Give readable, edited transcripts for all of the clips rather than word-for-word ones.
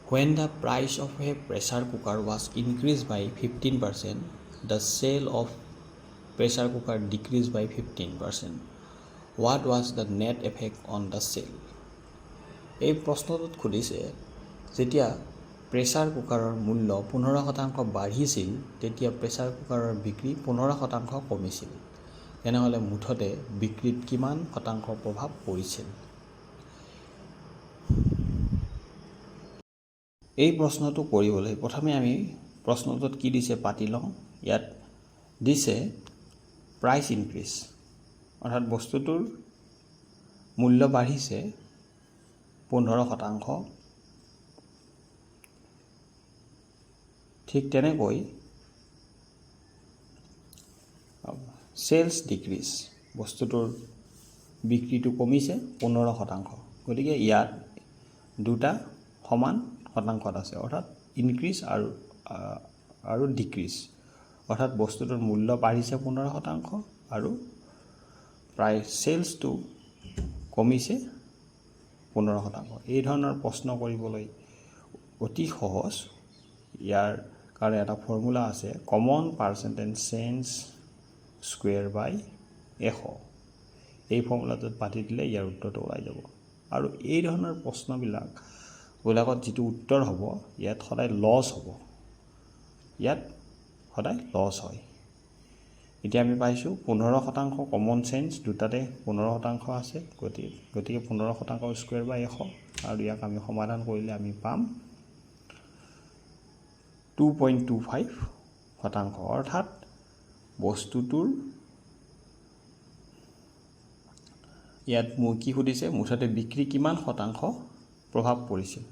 When the price of a pressure cooker was increased by 15%, the sale of pressure cooker decreased by 15%. What was the net effect on the sale? এই প্ৰশ্নটোত সুধিছে যেতিয়া pressure কুকাৰৰ মূল্য 15% বাঢ়িছিল তেতিয়া pressure কুকাৰৰ বিক্ৰী 15% কমিছিল। তেনেহ'লে মুঠতে বিক্ৰীত কিমান শতাংশ প্ৰভাৱ পৰিছিল? এই প্ৰশ্নটো কৰিবলৈ প্ৰথমে আমি প্ৰশ্নটোত কি দিছে পাতি লওঁ। ইয়াত দিছে প্ৰাইচ ইনক্ৰিজ, অৰ্থাৎ বস্তুটোৰ মূল্য বাঢ়িছে 15%। ঠিক তেনেকৈ চেলছ ডিক্ৰিজ, বস্তুটোৰ বিক্ৰীটো কমিছে 15%। গতিকে ইয়াত দুটা সমান শতাংশত আছে, অৰ্থাৎ ইনক্ৰিজ আৰু ডিক্ৰিজ, অৰ্থাৎ বস্তুটোৰ মূল্য বাঢ়িছে 15% আৰু প্ৰায় চেলছটো কমিছে 15%। এই ধৰণৰ প্ৰশ্ন কৰিবলৈ অতি সহজ। ইয়াৰ কাৰণে এটা ফৰ্মুলা আছে, কমন পাৰ্চেণ্টেজ চেঞ্জ স্কুৱেৰ বাই 100। এই ফৰ্মুলাটোত পাতি দিলে ইয়াৰ উত্তৰটো ওলাই যাব। আৰু এই ধৰণৰ প্ৰশ্নবিলাকত যিটো উত্তৰ হ'ব ইয়াত সদায় লছ হ'ব, ইয়াত সদায় লছ হয়। এতিয়া আমি পাইছোঁ 15% কমন চেঞ্জ, দুটাতে 15% আছে, গতিকে 15% স্কুৱেৰ বাই 100, আৰু ইয়াক আমি সমাধান কৰিলে আমি পাম 2.25%। অৰ্থাৎ বস্তুটোৰ ইয়াত মোৰ কি সুধিছে, মুঠতে বিক্ৰী কিমান শতাংশ প্ৰভাৱ পৰিছিল?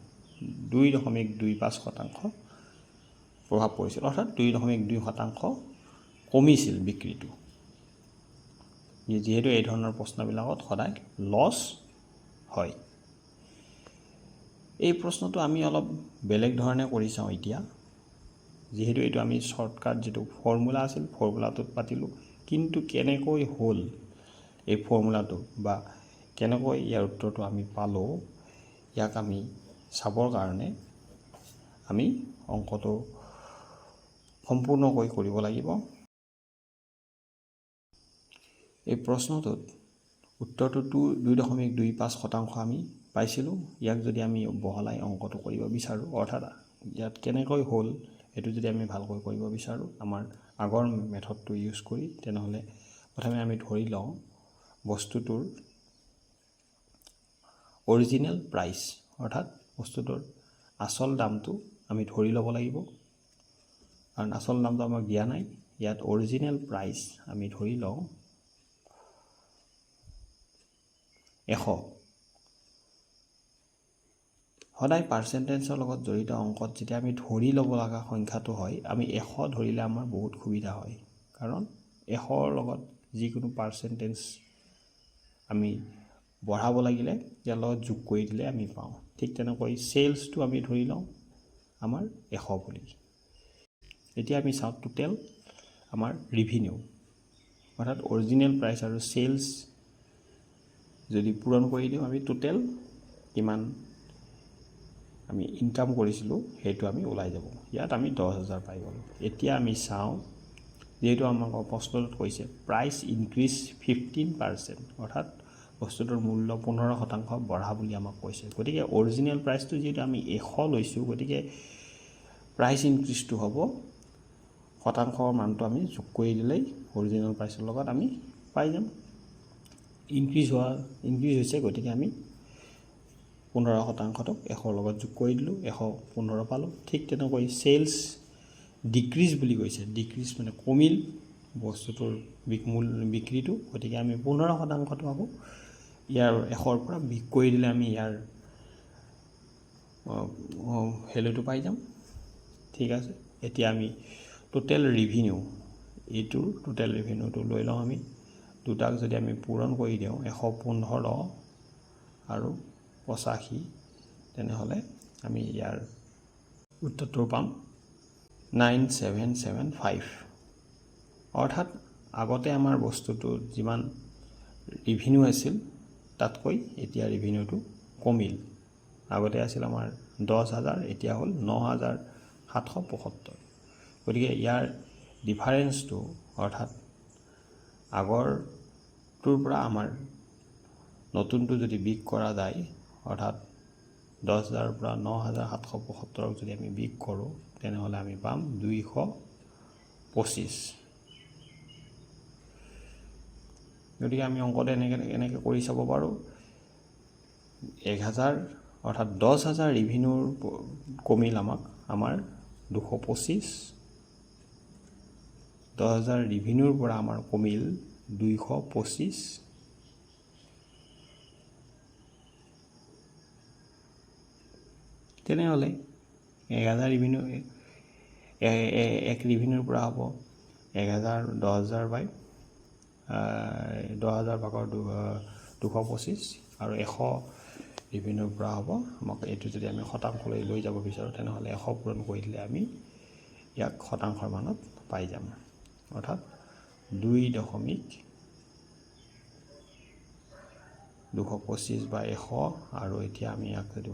2.25% প্ৰভাৱ পৰিছিল, অৰ্থাৎ 2.2% কমিছিল বিক্ৰীটো। যিহেতু এই ধৰণৰ প্ৰশ্নবিলাকত সদায় লছ হয়। এই প্ৰশ্নটো আমি অলপ বেলেগ ধৰণে কৰি চাওঁ এতিয়া। যিহেতু এইটো আমি শ্বৰ্টকাট যিটো ফৰ্মুলা আছিল ফৰ্মুলাটোত পাতিলোঁ, কিন্তু কেনেকৈ হ'ল এই ফৰ্মুলাটো বা কেনেকৈ ইয়াৰ উত্তৰটো আমি পালোঁ, ইয়াক আমি চাবৰ কাৰণে আমি অংকটো সম্পূৰ্ণকৈ কৰিব লাগিব। এই প্ৰশ্নটোত উত্তৰটো 2.25% আমি পাইছিলোঁ। ইয়াক যদি আমি বহলাই অংকটো কৰিব বিচাৰোঁ, অৰ্থাৎ ইয়াত কেনেকৈ হ'ল এইটো যদি আমি ভালকৈ কৰিব বিচাৰোঁ আমাৰ আগৰ মেথডটো ইউজ কৰি, তেনেহ'লে প্ৰথমে আমি ধৰি লওঁ বস্তুটোৰ অৰিজিনেল প্ৰাইচ, অৰ্থাৎ বস্তুটোৰ আচল দামটো আমি ধৰি ল'ব লাগিব, কাৰণ আচল দামটো আমাক দিয়া নাই। ইয়াত অৰিজিনেল প্ৰাইচ আমি ধৰি লওঁ 100। সদায় পাৰ্চেণ্টেজৰ লগত জড়িত অংকত যেতিয়া আমি ধৰি ল'ব লগা সংখ্যাটো হয়, আমি 100 ধৰিলে আমাৰ বহুত সুবিধা হয়, কাৰণ 100ৰ লগত যিকোনো পাৰ্চেণ্টেজ আমি বঢ়াব লাগিলে ইয়াৰ লগত যোগ কৰি দিলে আমি পাওঁ। ঠিক তেনেকৈ চেলছটো আমি ধৰি লওঁ আমাৰ 100 বুলি। এতিয়া আমি চাওঁ টোটেল আমাৰ ৰিভিনিউ, অৰ্থাৎ অৰিজিনেল প্ৰাইচ আৰু চেলছ যদি পূৰণ কৰি দিওঁ আমি টোটেল কিমান আমি ইনকাম কৰিছিলোঁ সেইটো আমি ওলাই যাব। ইয়াত আমি 10,000 পাই গ'লোঁ। এতিয়া আমি চাওঁ, যিহেতু আমাক প্ৰশ্নটোত কৈছে প্ৰাইচ ইনক্ৰিজ 15%, অৰ্থাৎ বস্তুটোৰ মূল্য 15% বঢ়া বুলি আমাক কৈছে। গতিকে অৰিজিনেল প্ৰাইচটো যিহেতু আমি 100 লৈছোঁ, গতিকে প্ৰাইচ ইনক্ৰিজটো হ'ব শতাংশৰ মানটো আমি যোগ কৰি দিলেই অৰিজিনেল প্ৰাইচৰ লগত আমি পাই যাম। ইনক্ৰিজ হৈছে, গতিকে আমি 15%ক 100ৰ লগত যোগ কৰি দিলোঁ, 115 পালোঁ। ঠিক তেনেকৈ চেলছ ডিক্ৰিজ বুলি কৈছে, ডিক্ৰিজ মানে কমিল বস্তুটোৰ বিক্ৰীটো, গতিকে আমি 15%টো আকৌ ইয়াৰ 100ৰ পৰা বিগ কৰি দিলে আমি ইয়াৰ ভেলুটো পাই যাম। ঠিক আছে, এতিয়া আমি টোটেল ৰিভিনিউ, এইটোৰ টোটেল ৰিভিনিউটো লৈ লওঁ আমি। দুটাক যদি আমি পূৰণ কৰি দিওঁ 115 আৰু 85, তেনেহ'লে আমি ইয়াৰ উত্তৰটো পাম 9775। অৰ্থাৎ আগতে আমাৰ বস্তুটো যিমান ৰিভিনিউ আছিল তাতকৈ এতিয়া ৰিভিনিউটো কমিল। আগতে আছিল আমাৰ 10,000 এতিয়া হ'ল 9,775। গতিকে ইয়াৰ ডিফাৰেঞ্চটো অৰ্থাৎ আগৰটোৰ পৰা আমাৰ নতুনটো যদি বিয়োগ কৰা যায়, অৰ্থাৎ 10,000 পৰা 9,775 যদি আমি বিয়োগ কৰোঁ, তেনেহ'লে আমি পাম 225। গতিকে আমি অংকটো এনেকৈ কৰি চাব পাৰোঁ। 1,000 অৰ্থাৎ 10,000 ৰেভিনিউৰ কমিল আমাৰ 225। 10,000 ৰেভিনিউৰ পৰা আমাৰ কমিল 225। তেনেহ'লে 1,000 ৰেভিনিউ এক ৰেভিনিউৰ পৰা হ'ব 1,000 10,000 বাই 10,000 ভাগৰ 225 আৰু 100 ৰেভিনিউৰ পৰা হ'ব আমাক এইটো যদি আমি শতাংশলৈ লৈ যাব বিচাৰোঁ, তেনেহ'লে 100 পূৰণ কৰি দিলে আমি ইয়াক শতাংশৰ মানত পাই যাম, অৰ্থাৎ 2.225 বা 100 আৰু এতিয়া আমি ইয়াক যদি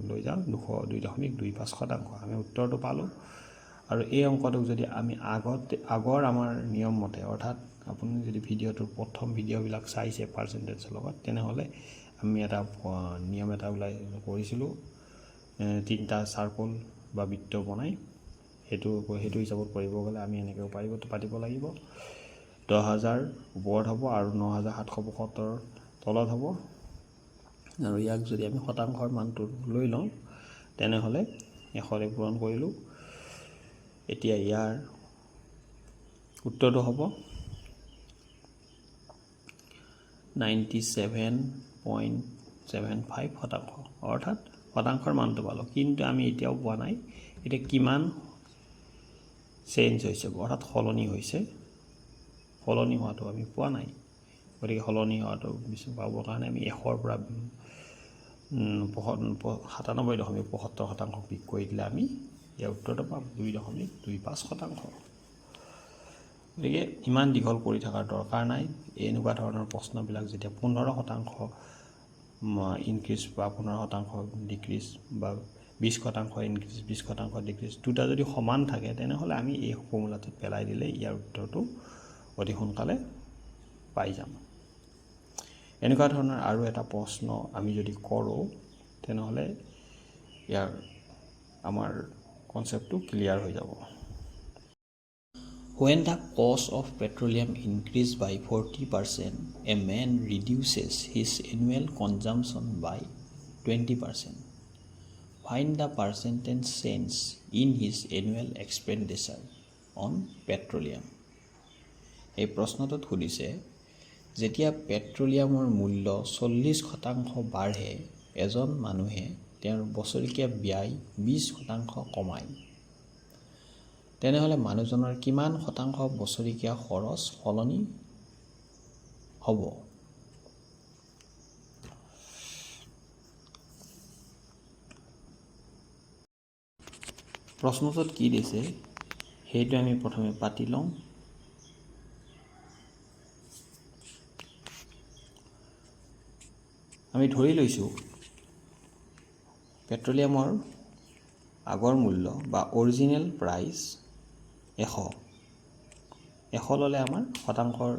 লৈ যাওঁ 2.25 শতাংশ, আমি উত্তৰটো পালোঁ। আৰু এই অংকটোক যদি আমি আগৰ আমাৰ নিয়ম মতে, অৰ্থাৎ আপুনি যদি ভিডিঅ'টোৰ প্ৰথম ভিডিঅ'বিলাক চাইছে পাৰ্চেণ্টেজৰ লগত, তেনেহ'লে আমি এটা নিয়ম এটা কৰিছিলোঁ, 3টা চাৰ্কল বা বৃত্ত বনাই সেইটো হিচাপত কৰিব গ'লে আমি এনেকৈ পাতিব লাগিব। 10,000 ওপৰত হ'ব আৰু 9,775 তলত হ'ব। আৰু ইয়াক যদি আমি শতাংশৰ মানটো লৈ লওঁ, তেনেহ'লে 100ৰে পূৰণ কৰিলোঁ। এতিয়া ইয়াৰ উত্তৰটো হ'ব 97.75 শতাংশ, অৰ্থাৎ শতাংশৰ মানটো পালোঁ। কিন্তু আমি এতিয়াও পোৱা নাই এতিয়া কিমান চেঞ্জ হৈছে, অৰ্থাৎ সলনি হৈছে। সলনি হোৱাটো আমি পোৱা নাই। গতিকে সলনি হোৱাটো পাবৰ কাৰণে আমি 100ৰ পৰা 97.75 শতাংশ বিয়োগ কৰি দিলে আমি ইয়াৰ উত্তৰটো পাম 2.25 শতাংশ। গতিকে ইমান দীঘল কৰি থকাৰ দৰকাৰ নাই। এনেকুৱা ধৰণৰ প্ৰশ্নবিলাক যেতিয়া 15% ইনক্ৰিজ বা 15% ডিক্ৰিজ বা 20% ইনক্ৰিজ 20% ডিক্ৰিজ দুটা যদি সমান থাকে, তেনেহ'লে আমি এই ফৰ্মুলাটোত পেলাই দিলে ইয়াৰ উত্তৰটো অতি সোনকালে পাই যাম। এনেকুৱা ধৰণৰ আৰু এটা প্ৰশ্ন আমি যদি কৰোঁ, তেনেহ'লে ইয়াৰ আমাৰ কনচেপ্টটো ক্লিয়াৰ হৈ যাব। When the cost of petroleum increases by 40%, a man reduces his annual consumption by 20%. Find the percentage change in his annual expenditure on petroleum. এই প্ৰশ্নটোত সুধিছে, যেতিয়া পেট্ৰলিয়ামৰ মূল্য 40% বাঢ়ে, এজন মানুহে তেওঁৰ বছৰেকীয়া ব্যয় 20% কমায়, তেনেহ'লে মানুহজনৰ কিমান শতাংশ বছৰেকীয়া খৰচ সলনি হ'ব? প্ৰশ্নটোত কি দিছে সেইটো আমি প্ৰথমে পাতি লওঁ। আমি ধৰি লৈছোঁ পেট্ৰলিয়ামৰ আগৰ মূল্য বা অৰিজিনেল প্ৰাইচ 100 ল'লে আমাৰ শতাংশৰ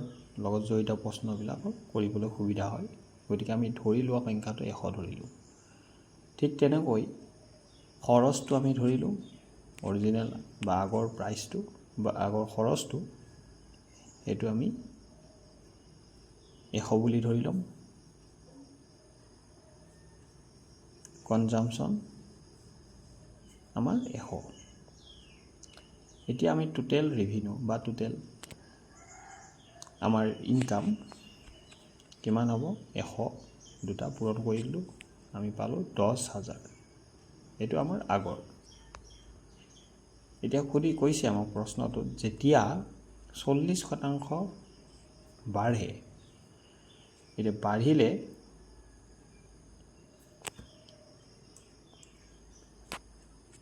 লগত জড়িত প্ৰশ্নবিলাকক কৰিবলৈ সুবিধা হয়। গতিকে আমি ধৰি লোৱা সংখ্যাটো 100 ধৰিলোঁ। ঠিক তেনেকৈ খৰচটো আমি ধৰিলোঁ, অৰিজিনেল বা আগৰ প্ৰাইচটো বা আগৰ খৰচটো সেইটো আমি 100 বুলি ধৰি ল'ম। কনজাম্পশ্যন আমাৰ 100। এতিয়া আমি টোটেল ৰেভিনিউ বা টোটেল আমাৰ ইনকাম কিমান হ'ব? 100 দুটা পূৰণ কৰি দিলোঁ, আমি পালোঁ 10,000। এইটো আমাৰ আগৰ। এতিয়া কৈছে আমাক প্ৰশ্নটোত, যেতিয়া 40% বাঢ়ে, এতিয়া বাঢ়িলে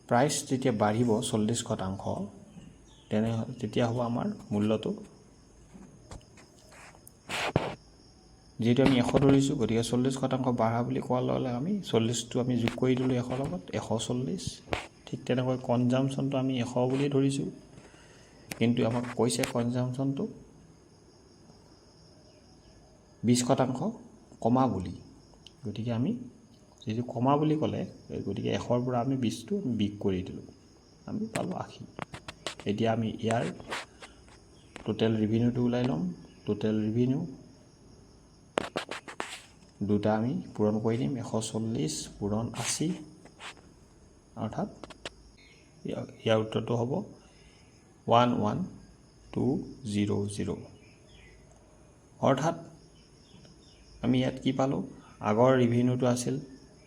প্ৰাইচ যেতিয়া বাঢ়িব 40%, তেতিয়া হ'ব আমাৰ মূল্যটো যিহেতু আমি 100 ধৰিছোঁ, গতিকে 40% বাঢ়া বুলি কোৱাৰ লগে লগে আমি 40টো আমি যোগ কৰি দিলোঁ 100 লগত, 140। ঠিক তেনেকৈ কনজামশ্যনটো আমি 100 বুলি ধৰিছোঁ, কিন্তু আমাক কৈছে কনজামশ্যনটো 20% কমা বুলি। গতিকে আমি যিটো কমা বুলি ক'লে, গতিকে 100ৰ পৰা আমি 20টো বিয়োগ কৰি দিলোঁ, আমি পালোঁ 80। এতিয়া আমি ইয়াৰ টোটেল ৰেভিনিউটো ওলাই ল'ম। টোটেল ৰেভিনিউ দুটা আমি পূৰণ কৰি দিম, 140 পূৰণ 80, অৰ্থাৎ ইয়াৰ উত্তৰটো হ'ব 11200। অৰ্থাৎ আমি ইয়াত কি পালোঁ, আগৰ ৰেভিনিউটো আছিল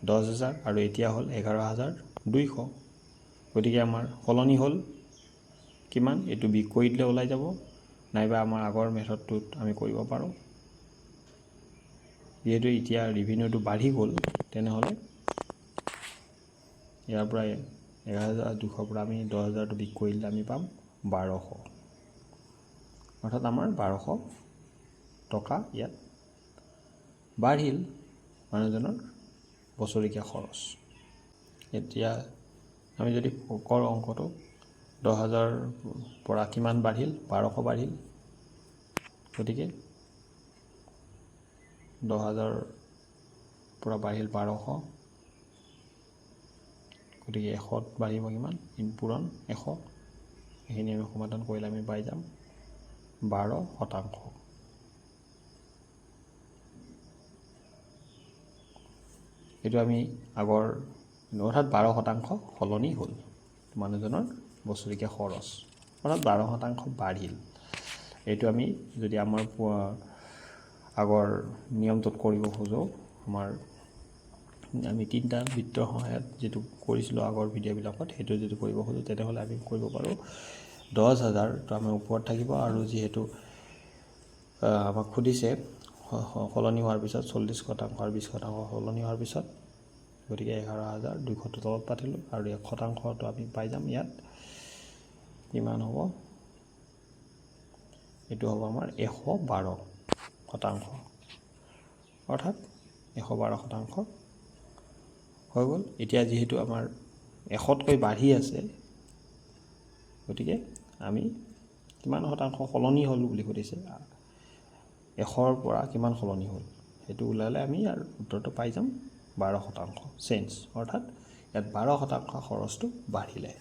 10,000 আৰু এতিয়া হ'ল 11,200। গতিকে আমাৰ সলনি হ'ল কিমান, এইটো বিয়োগ কৰি দিলে ওলাই যাব, নাইবা আমাৰ আগৰ মেথডটোত আমি কৰিব পাৰোঁ। যিহেতু এতিয়া ৰেভিনিউটো বাঢ়ি গ'ল, তেনেহ'লে ইয়াৰ পৰা 11,200 পৰা আমি 10,000টো বিয়োগ কৰি দিলে আমি পাম 1200। অৰ্থাৎ আমাৰ 1200 টকা ইয়াত বাঢ়িল মানুহজনৰ বছৰেকীয়া খৰচ। এতিয়া আমি যদি কৰ অংকটো 10,000ৰ পৰা কিমান বাঢ়িল, 1200 বাঢ়িল। গতিকে 10,000ৰ পৰা বাঢ়িল 1200, গতিকে 100ত বাঢ়িব কিমান, পূৰণ 100। এইখিনি আমি সমাধান কৰিলে আমি পাই যাম 12%। এইটো আমি আগৰ, অৰ্থাৎ 12% সলনি হ'ল মানুহজনৰ বছৰেকীয়া খৰচ, অৰ্থাৎ 12% বাঢ়িল। এইটো আমি যদি আমাৰ আগৰ নিয়মটোত কৰিব খোজোঁ, আমি 3টা বৃত্তৰ সহায়ত যিটো কৰিছিলোঁ আগৰ ভিডিঅ'বিলাকত, সেইটো যদি কৰিব খোজোঁ তেনেহ'লে আমি কৰিব পাৰোঁ 10,000টো আমাৰ ওপৰত থাকিব, আৰু যিহেতু আমাক সুধিছে সলনি হোৱাৰ পিছত 40% আৰু 20% সলনি হোৱাৰ পিছত, গতিকে 11,200টো তলত পাতিলোঁ, আৰু 1%টো আমি পাই যাম ইয়াত কিমান হ'ব, এইটো হ'ব আমাৰ 112%, অৰ্থাৎ 112% হৈ গ'ল। এতিয়া যিহেতু আমাৰ 100তকৈ বাঢ়ি আছে, গতিকে আমি কিমান শতাংশ সলনি হ'ল বুলি সুধিছে, 100ৰ পৰা কিমান সলনি হ'ল সেইটো ওলালে আমি ইয়াৰ উত্তৰটো পাই যাম 12% চেঞ্জ, অৰ্থাৎ ইয়াত 12% খৰচটো বাঢ়িলে।